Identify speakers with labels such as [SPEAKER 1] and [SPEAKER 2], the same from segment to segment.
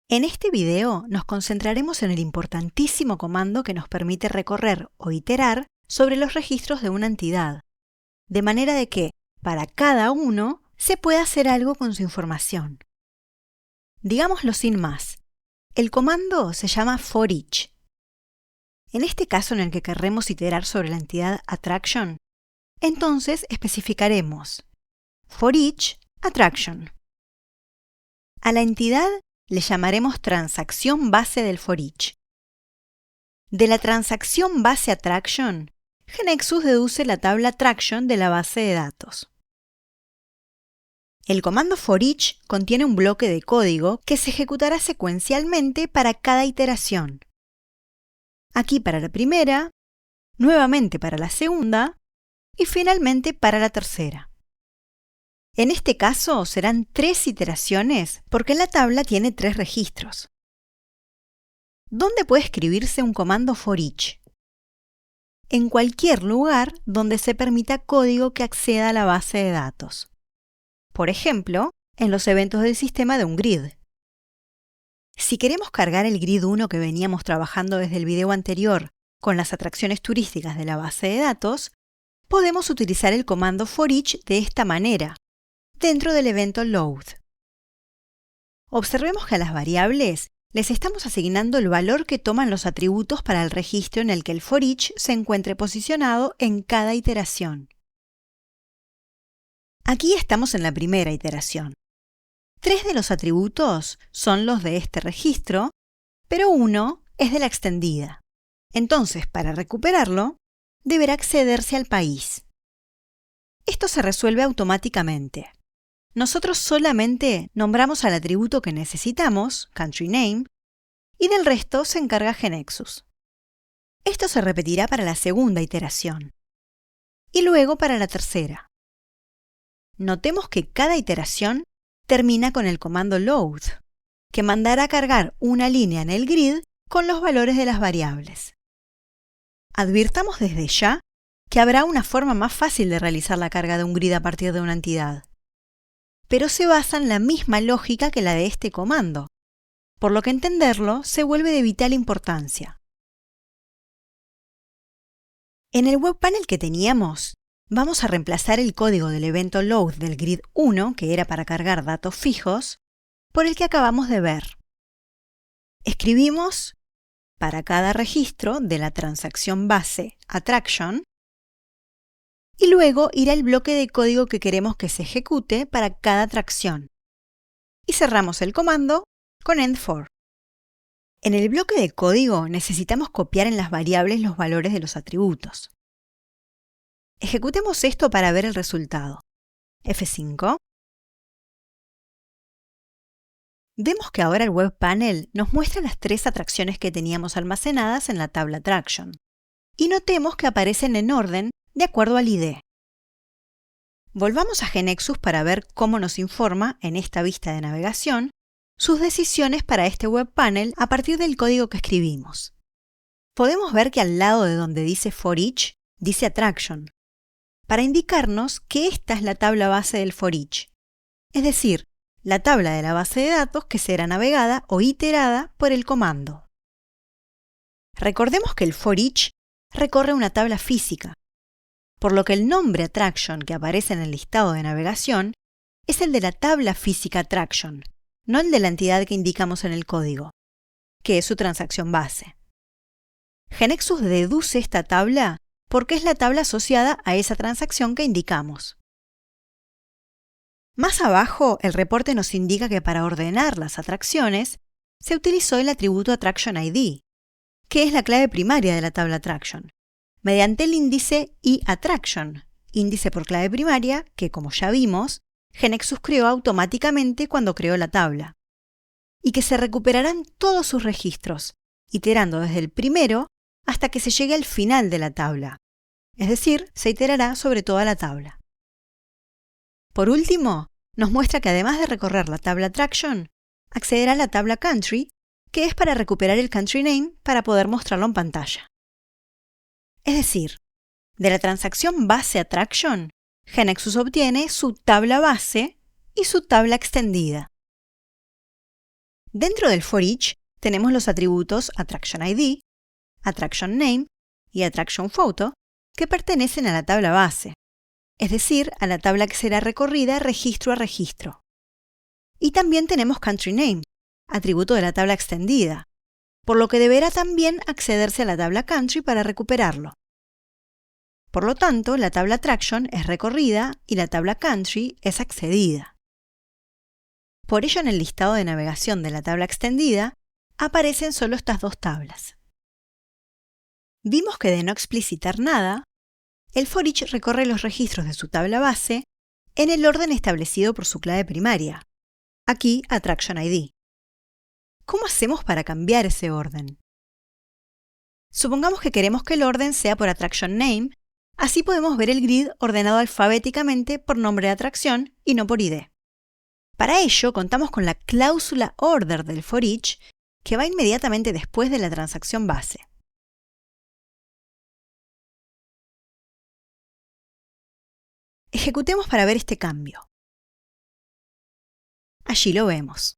[SPEAKER 1] En este video nos concentraremos en el importantísimo comando que nos permite recorrer o iterar sobre los registros de una entidad, de manera de que, para cada uno, se pueda hacer algo con su información. Digámoslo sin más, el comando se llama ForEach. En este caso en el que querremos iterar sobre la entidad attraction, entonces especificaremos ForEach attraction. A la entidad le llamaremos transacción base del ForEach. De la transacción base attraction, GeneXus deduce la tabla attraction de la base de datos. El comando ForEach contiene un bloque de código que se ejecutará secuencialmente para cada iteración. Aquí para la primera, nuevamente para la segunda y finalmente para la tercera. En este caso serán 3 iteraciones porque la tabla tiene 3 registros. ¿Dónde puede escribirse un comando ForEach? En cualquier lugar donde se permita código que acceda a la base de datos. Por ejemplo, en los eventos del sistema de un grid. Si queremos cargar el grid 1 que veníamos trabajando desde el video anterior con las atracciones turísticas de la base de datos, podemos utilizar el comando ForEach de esta manera, dentro del evento load. Observemos que a las variables les estamos asignando el valor que toman los atributos para el registro en el que el ForEach se encuentre posicionado en cada iteración. Aquí estamos en la primera iteración. 3 de los atributos son los de este registro, pero uno es de la extendida. Entonces, para recuperarlo, deberá accederse al país. Esto se resuelve automáticamente. Nosotros solamente nombramos al atributo que necesitamos, country name, y del resto se encarga GeneXus. Esto se repetirá para la segunda iteración, y luego para la tercera. Notemos que cada iteración termina con el comando load, que mandará cargar una línea en el grid con los valores de las variables. Advirtamos desde ya que habrá una forma más fácil de realizar la carga de un grid a partir de una entidad, pero se basa en la misma lógica que la de este comando, por lo que entenderlo se vuelve de vital importancia. En el webpanel que teníamos, vamos a reemplazar el código del evento load del grid 1, que era para cargar datos fijos, por el que acabamos de ver. Escribimos para cada registro de la transacción base attraction, y luego irá el bloque de código que queremos que se ejecute para cada atracción. Y cerramos el comando con end4. En el bloque de código necesitamos copiar en las variables los valores de los atributos. Ejecutemos esto para ver el resultado. F5. Vemos que ahora el webpanel nos muestra las 3 atracciones que teníamos almacenadas en la tabla attraction. Y notemos que aparecen en orden de acuerdo al ID. Volvamos a GeneXus para ver cómo nos informa, en esta vista de navegación, sus decisiones para este webpanel a partir del código que escribimos. Podemos ver que al lado de donde dice ForEach, dice attraction, para indicarnos que esta es la tabla base del ForEach, es decir, la tabla de la base de datos que será navegada o iterada por el comando. Recordemos que el ForEach recorre una tabla física, por lo que el nombre attraction que aparece en el listado de navegación es el de la tabla física attraction, no el de la entidad que indicamos en el código, que es su transacción base. GeneXus deduce esta tabla porque es la tabla asociada a esa transacción que indicamos. Más abajo, el reporte nos indica que para ordenar las atracciones se utilizó el atributo attraction ID, que es la clave primaria de la tabla attraction, mediante el índice iAttraction, índice por clave primaria que, como ya vimos, GeneXus creó automáticamente cuando creó la tabla, y que se recuperarán todos sus registros, iterando desde el primero hasta que se llegue al final de la tabla, es decir, se iterará sobre toda la tabla. Por último, nos muestra que además de recorrer la tabla attraction, accederá a la tabla country, que es para recuperar el country name para poder mostrarlo en pantalla. Es decir, de la transacción base attraction, GeneXus obtiene su tabla base y su tabla extendida. Dentro del for each tenemos los atributos Attraction ID, Attraction Name y Attraction Photo que pertenecen a la tabla base, es decir, a la tabla que será recorrida registro a registro. Y también tenemos Country Name, atributo de la tabla extendida, por lo que deberá también accederse a la tabla Country para recuperarlo. Por lo tanto, la tabla Attraction es recorrida y la tabla Country es accedida. Por ello, en el listado de navegación de la tabla extendida, aparecen solo estas dos tablas. Vimos que de no explicitar nada, el for each recorre los registros de su tabla base en el orden establecido por su clave primaria, aquí Attraction ID. ¿Cómo hacemos para cambiar ese orden? Supongamos que queremos que el orden sea por Attraction Name, así podemos ver el grid ordenado alfabéticamente por nombre de atracción y no por ID. Para ello, contamos con la cláusula order del for each, que va inmediatamente después de la transacción base. Ejecutemos para ver este cambio. Allí lo vemos.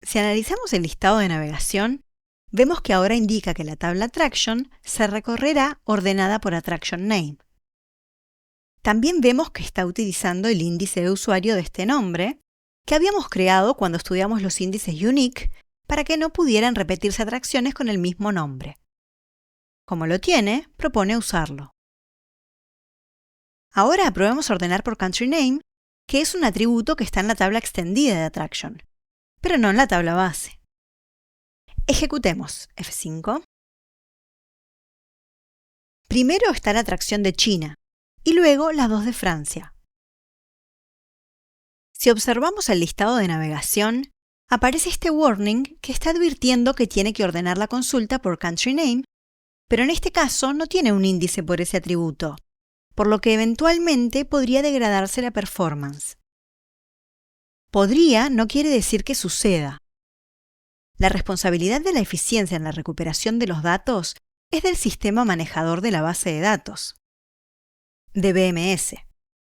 [SPEAKER 1] Si analizamos el listado de navegación, vemos que ahora indica que la tabla Attraction se recorrerá ordenada por Attraction Name. También vemos que está utilizando el índice de usuario de este nombre, que habíamos creado cuando estudiamos los índices Unique para que no pudieran repetirse atracciones con el mismo nombre. Como lo tiene, propone usarlo. Ahora probemos ordenar por Country Name, que es un atributo que está en la tabla extendida de Attraction, pero no en la tabla base. Ejecutemos F5. Primero está la atracción de China y luego las dos de Francia. Si observamos el listado de navegación, aparece este warning que está advirtiendo que tiene que ordenar la consulta por Country Name, pero en este caso no tiene un índice por ese atributo, por lo que eventualmente podría degradarse la performance. Podría no quiere decir que suceda. La responsabilidad de la eficiencia en la recuperación de los datos es del sistema manejador de la base de datos, DBMS,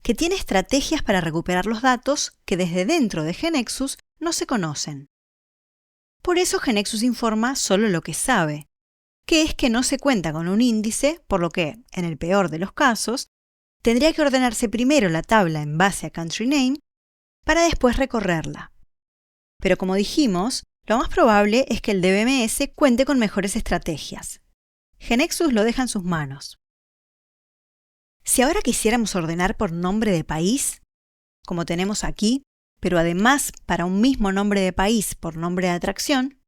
[SPEAKER 1] que tiene estrategias para recuperar los datos que desde dentro de GeneXus no se conocen. Por eso GeneXus informa solo lo que sabe, que es que no se cuenta con un índice, por lo que, en el peor de los casos, tendría que ordenarse primero la tabla en base a Country Name para después recorrerla. Pero como dijimos, lo más probable es que el DBMS cuente con mejores estrategias. GeneXus lo deja en sus manos. Si ahora quisiéramos ordenar por nombre de país, como tenemos aquí, pero además para un mismo nombre de país por nombre de atracción,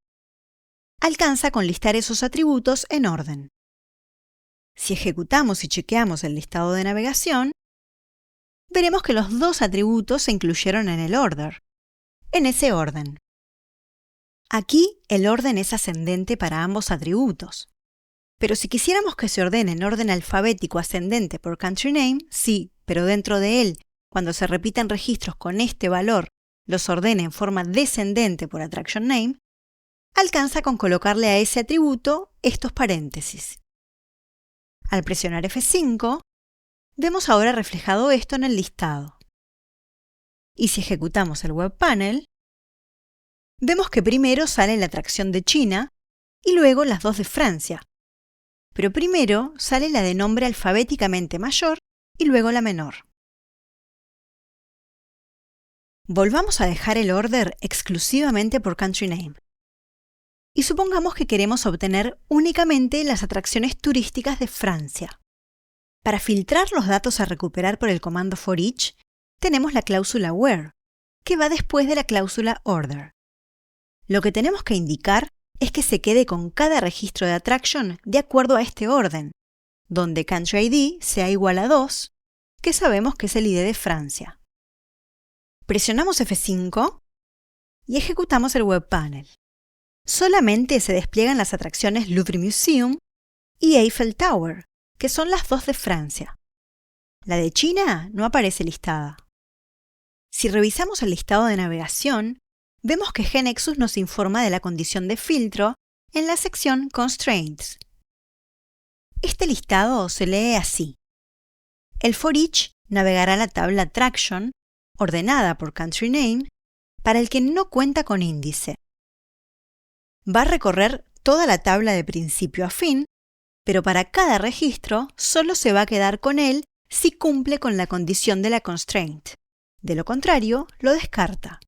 [SPEAKER 1] alcanza con listar esos atributos en orden. Si ejecutamos y chequeamos el listado de navegación, veremos que los dos atributos se incluyeron en el order, en ese orden. Aquí el orden es ascendente para ambos atributos. Pero si quisiéramos que se ordene en orden alfabético ascendente por Country Name, sí, pero dentro de él, cuando se repitan registros con este valor, los ordene en forma descendente por Attraction Name, alcanza con colocarle a ese atributo estos paréntesis. Al presionar F5, vemos ahora reflejado esto en el listado. Y si ejecutamos el Web Panel, vemos que primero sale la atracción de China y luego las dos de Francia. Pero primero sale la de nombre alfabéticamente mayor y luego la menor. Volvamos a dejar el order exclusivamente por Country Name. Y supongamos que queremos obtener únicamente las atracciones turísticas de Francia. Para filtrar los datos a recuperar por el comando for each, tenemos la cláusula where, que va después de la cláusula order. Lo que tenemos que indicar es que se quede con cada registro de attraction de acuerdo a este orden, donde Country ID sea igual a 2, que sabemos que es el ID de Francia. Presionamos F5 y ejecutamos el Web Panel. Solamente se despliegan las atracciones Louvre Museum y Eiffel Tower, que son las dos de Francia. La de China no aparece listada. Si revisamos el listado de navegación, vemos que GeneXus nos informa de la condición de filtro en la sección Constraints. Este listado se lee así. El for each navegará la tabla Attraction ordenada por country name, para el que no cuenta con índice. Va a recorrer toda la tabla de principio a fin, pero para cada registro solo se va a quedar con él si cumple con la condición de la constraint. De lo contrario, lo descarta.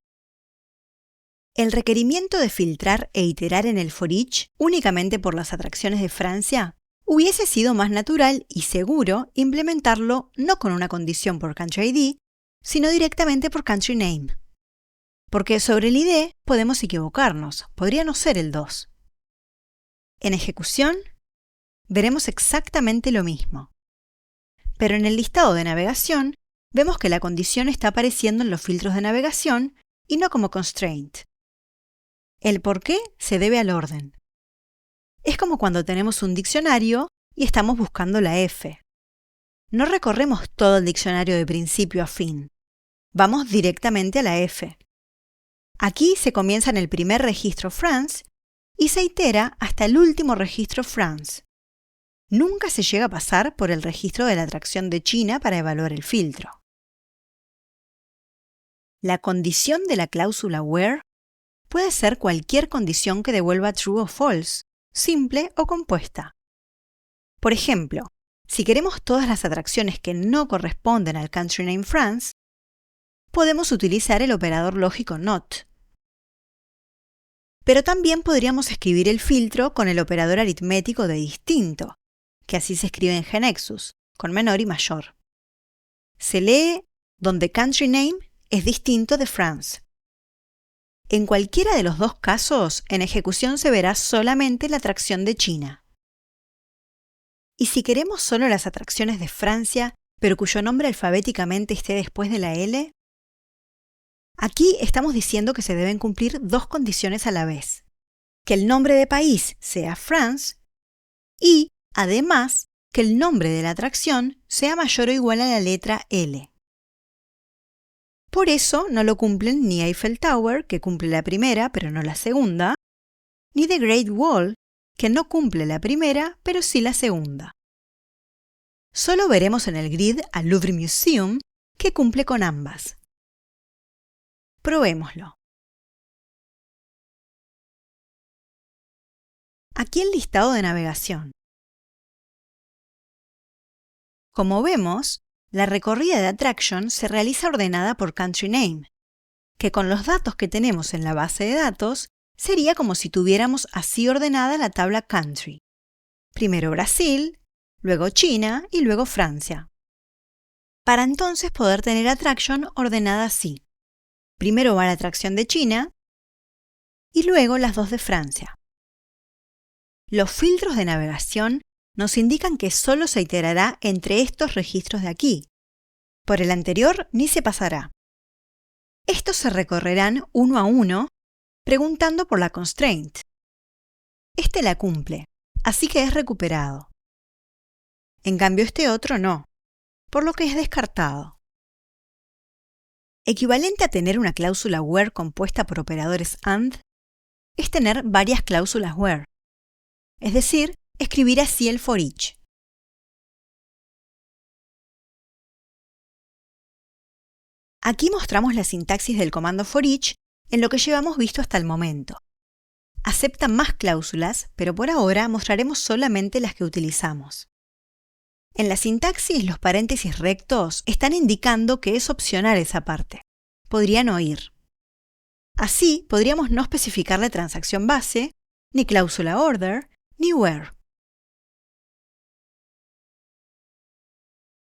[SPEAKER 1] El requerimiento de filtrar e iterar en el for each únicamente por las atracciones de Francia hubiese sido más natural y seguro implementarlo no con una condición por country ID, sino directamente por country name. Porque sobre el ID podemos equivocarnos, podría no ser el 2. En ejecución, veremos exactamente lo mismo. Pero en el listado de navegación, vemos que la condición está apareciendo en los filtros de navegación y no como constraint. El por qué se debe al orden. Es como cuando tenemos un diccionario y estamos buscando la F. No recorremos todo el diccionario de principio a fin. Vamos directamente a la F. Aquí se comienza en el primer registro France y se itera hasta el último registro France. Nunca se llega a pasar por el registro de la atracción de China para evaluar el filtro. La condición de la cláusula where puede ser cualquier condición que devuelva true o false, simple o compuesta. Por ejemplo, si queremos todas las atracciones que no corresponden al country name France, podemos utilizar el operador lógico not. Pero también podríamos escribir el filtro con el operador aritmético de distinto, que así se escribe en Genexus, con menor y mayor. Se lee donde country name es distinto de France. En cualquiera de los dos casos, en ejecución se verá solamente la atracción de China. Y si queremos solo las atracciones de Francia, pero cuyo nombre alfabéticamente esté después de la L, aquí estamos diciendo que se deben cumplir dos condiciones a la vez. Que el nombre de país sea France y, además, que el nombre de la atracción sea mayor o igual a la letra L. Por eso no lo cumplen ni Eiffel Tower, que cumple la primera pero no la segunda, ni The Great Wall, que no cumple la primera pero sí la segunda. Solo veremos en el grid al Louvre Museum, que cumple con ambas. Probémoslo. Aquí el listado de navegación. Como vemos, la recorrida de attraction se realiza ordenada por country name, que con los datos que tenemos en la base de datos sería como si tuviéramos así ordenada la tabla country. Primero Brasil, luego China y luego Francia. Para entonces poder tener attraction ordenada así. Primero va la atracción de China y luego las dos de Francia. Los filtros de navegación nos indican que solo se iterará entre estos registros de aquí. Por el anterior ni se pasará. Estos se recorrerán uno a uno, preguntando por la constraint. Este la cumple, así que es recuperado. En cambio este otro no, por lo que es descartado. Equivalente a tener una cláusula where compuesta por operadores AND, es tener varias cláusulas where, es decir, escribir así el for each. Aquí mostramos la sintaxis del comando for each en lo que llevamos visto hasta el momento. Acepta más cláusulas, pero por ahora mostraremos solamente las que utilizamos. En la sintaxis, los paréntesis rectos están indicando que es opcional esa parte. Podría no ir. Así, podríamos no especificar la transacción base, ni cláusula order, ni where.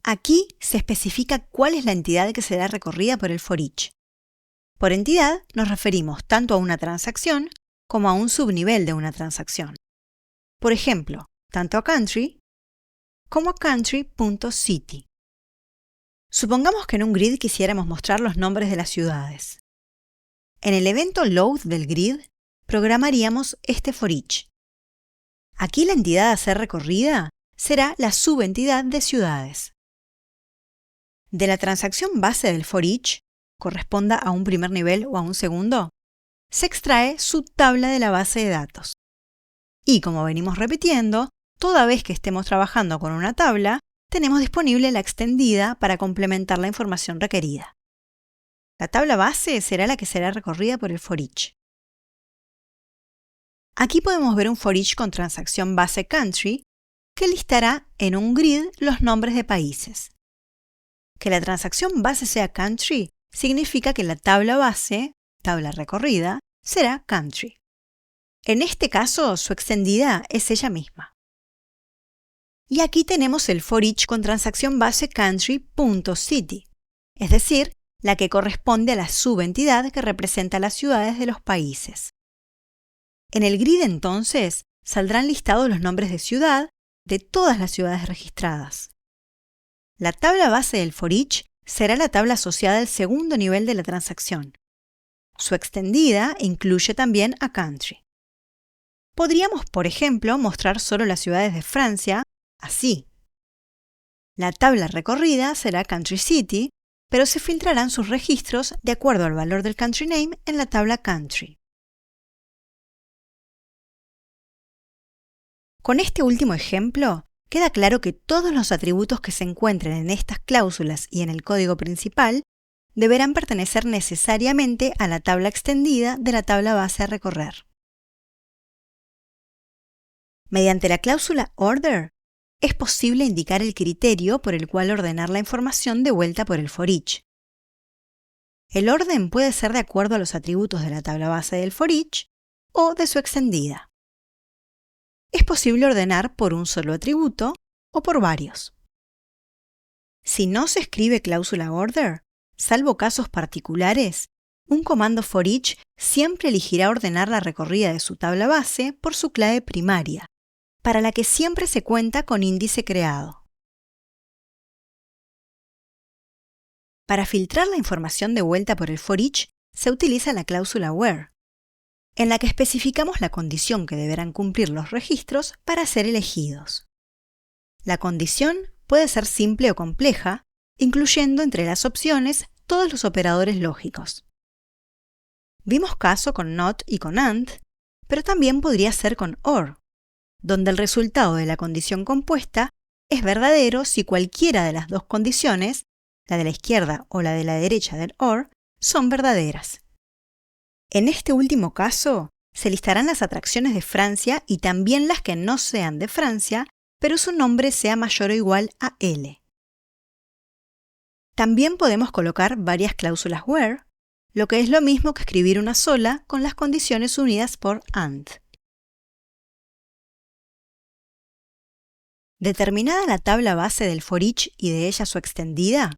[SPEAKER 1] Aquí se especifica cuál es la entidad que será recorrida por el for each. Por entidad nos referimos tanto a una transacción como a un subnivel de una transacción. Por ejemplo, tanto a country como a country.city. Supongamos que en un grid quisiéramos mostrar los nombres de las ciudades. En el evento load del grid programaríamos este for each. Aquí la entidad a ser recorrida será la subentidad de ciudades. De la transacción base del for each, corresponda a un primer nivel o a un segundo, se extrae su tabla de la base de datos. Y como venimos repitiendo, toda vez que estemos trabajando con una tabla, tenemos disponible la extendida para complementar la información requerida. La tabla base será la que será recorrida por el for each. Aquí podemos ver un for each con transacción base country que listará en un grid los nombres de países. Que la transacción base sea country significa que la tabla base, tabla recorrida, será country. En este caso, su extendida es ella misma. Y aquí tenemos el for each con transacción base country.city, es decir, la que corresponde a la subentidad que representa las ciudades de los países. En el grid, entonces, saldrán listados los nombres de ciudad de todas las ciudades registradas. La tabla base del for each será la tabla asociada al segundo nivel de la transacción. Su extendida incluye también a country. Podríamos, por ejemplo, mostrar solo las ciudades de Francia, así. La tabla recorrida será country city, pero se filtrarán sus registros de acuerdo al valor del country name en la tabla country. Con este último ejemplo, queda claro que todos los atributos que se encuentren en estas cláusulas y en el código principal deberán pertenecer necesariamente a la tabla extendida de la tabla base a recorrer. Mediante la cláusula order, es posible indicar el criterio por el cual ordenar la información de vuelta por el for each. El orden puede ser de acuerdo a los atributos de la tabla base del for each o de su extendida. Es posible ordenar por un solo atributo o por varios. Si no se escribe cláusula order, salvo casos particulares, un comando for each siempre elegirá ordenar la recorrida de su tabla base por su clave primaria, para la que siempre se cuenta con índice creado. Para filtrar la información de vuelta por el for each, se utiliza la cláusula where, en la que especificamos la condición que deberán cumplir los registros para ser elegidos. La condición puede ser simple o compleja, incluyendo entre las opciones todos los operadores lógicos. Vimos caso con not y con and, pero también podría ser con or, donde el resultado de la condición compuesta es verdadero si cualquiera de las dos condiciones, la de la izquierda o la de la derecha del or, son verdaderas. En este último caso, se listarán las atracciones de Francia y también las que no sean de Francia, pero su nombre sea mayor o igual a L. También podemos colocar varias cláusulas where, lo que es lo mismo que escribir una sola con las condiciones unidas por and. Determinada la tabla base del for each y de ella su extendida,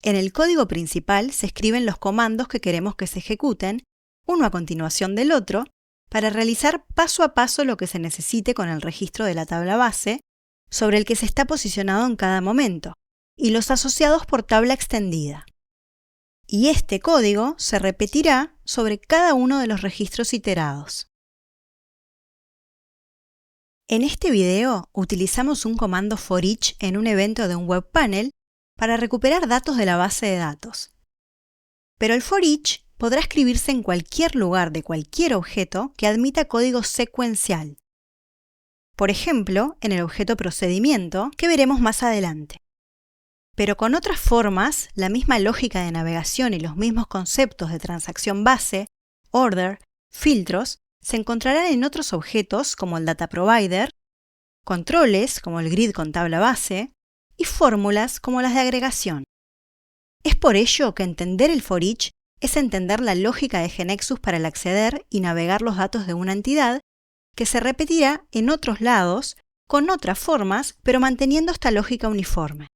[SPEAKER 1] en el código principal se escriben los comandos que queremos que se ejecuten, uno a continuación del otro, para realizar paso a paso lo que se necesite con el registro de la tabla base, sobre el que se está posicionado en cada momento, y los asociados por tabla extendida. Y este código se repetirá sobre cada uno de los registros iterados. En este video utilizamos un comando for each en un evento de un web panel para recuperar datos de la base de datos. Pero el for each podrá escribirse en cualquier lugar de cualquier objeto que admita código secuencial. Por ejemplo, en el objeto procedimiento, que veremos más adelante. Pero con otras formas, la misma lógica de navegación y los mismos conceptos de transacción base, order, filtros, se encontrarán en otros objetos como el data provider, controles como el grid con tabla base y fórmulas como las de agregación. Es por ello que entender el for each es entender la lógica de GNexus para el acceder y navegar los datos de una entidad que se repetirá en otros lados con otras formas, pero manteniendo esta lógica uniforme.